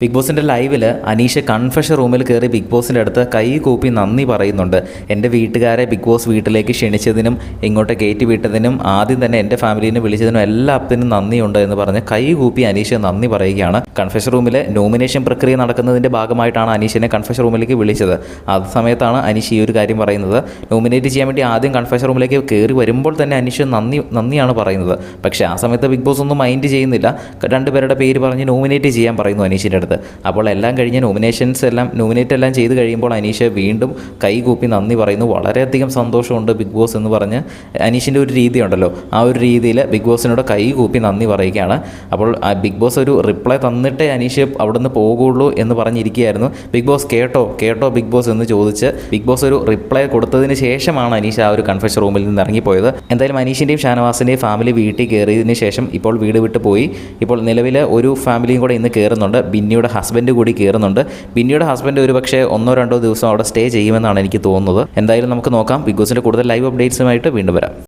Big ബോസിൻ്റെ ലൈവിൽ Aneesh confession റൂമിൽ കയറി ബിഗ് ബോസിൻ്റെ അടുത്ത് കൈ കൂപ്പി നന്ദി പറയുന്നുണ്ട്. എൻ്റെ വീട്ടുകാരെ ബിഗ് ബോസ് വീട്ടിലേക്ക് ക്ഷണിച്ചതിനും ഇങ്ങോട്ട് കയറ്റി വിട്ടതിനും ആദ്യം തന്നെ എൻ്റെ ഫാമിലീനെ വിളിച്ചതിനും എല്ലാത്തിനും നന്ദിയുണ്ട് എന്ന് പറഞ്ഞ് കൈ കൂപ്പി അനീഷ് നന്ദി പറയുകയാണ്. കൺഫെഷൻ റൂമിൽ നോമിനേഷൻ പ്രക്രിയ നടക്കുന്നതിൻ്റെ ഭാഗമായിട്ടാണ് അനീഷിനെ കൺഫെഷൻ റൂമിലേക്ക് വിളിച്ചത്. ആ സമയത്താണ് അനീഷ് ഈ ഒരു കാര്യം പറയുന്നത്. നോമിനേറ്റ് ചെയ്യാൻ വേണ്ടി ആദ്യം കൺഫെഷൻ റൂമിലേക്ക് കയറി വരുമ്പോൾ തന്നെ അനീഷ് നന്ദിയാണ് പറയുന്നത്. പക്ഷേ ആ സമയത്ത് ബിഗ് ബോസ് ഒന്നും മൈൻഡ് ചെയ്യുന്നില്ല. രണ്ടുപേരുടെ പേര് പറഞ്ഞ് നോമിനേറ്റ് ചെയ്യാൻ പറയുന്നു അനീഷിൻ്റെ അടുത്ത്. അപ്പോൾ എല്ലാം കഴിഞ്ഞ് നോമിനേറ്റ് എല്ലാം ചെയ്ത് കഴിയുമ്പോൾ അനീഷ് വീണ്ടും കൈകൂപ്പി നന്ദി പറയുന്നു. വളരെയധികം സന്തോഷമുണ്ട് ബിഗ് ബോസ് എന്ന് പറഞ്ഞ് അനീഷിൻ്റെ ഒരു രീതി ഉണ്ടല്ലോ, ആ ഒരു രീതിയിൽ ബിഗ് ബോസിനോട് കൈകൂപ്പി നന്ദി പറയുകയാണ്. അപ്പോൾ ബിഗ് ബോസ് ഒരു റിപ്ലൈ തന്നിട്ടേ അനീഷ് അവിടെ നിന്ന് പോകുള്ളൂ എന്ന് പറഞ്ഞിരിക്കുകയായിരുന്നു. ബിഗ് ബോസ് കേട്ടോ ബിഗ് ബോസ് എന്ന് ചോദിച്ച് ബിഗ് ബോസ് ഒരു റിപ്ലൈ കൊടുത്തതിന് ശേഷമാണ് അനീഷ് ആ ഒരു കൺഫെഷൻ റൂമിൽ നിന്ന് ഇറങ്ങിപ്പോയത്. എന്തായാലും അനീഷിൻ്റെയും ഷാനവാസിൻ്റെയും ഫാമിലി വീട്ടിൽ കയറിയതിന് ശേഷം ഇപ്പോൾ വീട് വിട്ട് പോയി. ഇപ്പോൾ നിലവിൽ ഒരു ഫാമിലിയും കൂടെ ഇന്ന് കയറുന്നുണ്ട്. ബിന്നിയുടെ ഹസ്ബൻഡ് കൂടി കയറുന്നുണ്ട്. ബിന്നിയുടെ ഹസ്ബൻഡ് ഒരു പക്ഷേ 1-2 ദിവസം അവിടെ സ്റ്റേ ചെയ്യുമെന്നാണ് എനിക്ക് തോന്നുന്നത്. എന്തായാലും നമുക്ക് നോക്കാം. ബിഗ് ബോസിൻ്റെ കൂടുതൽ ലൈവ് അപ്ഡേറ്റ്സുമായിട്ട് വീണ്ടും വരാം.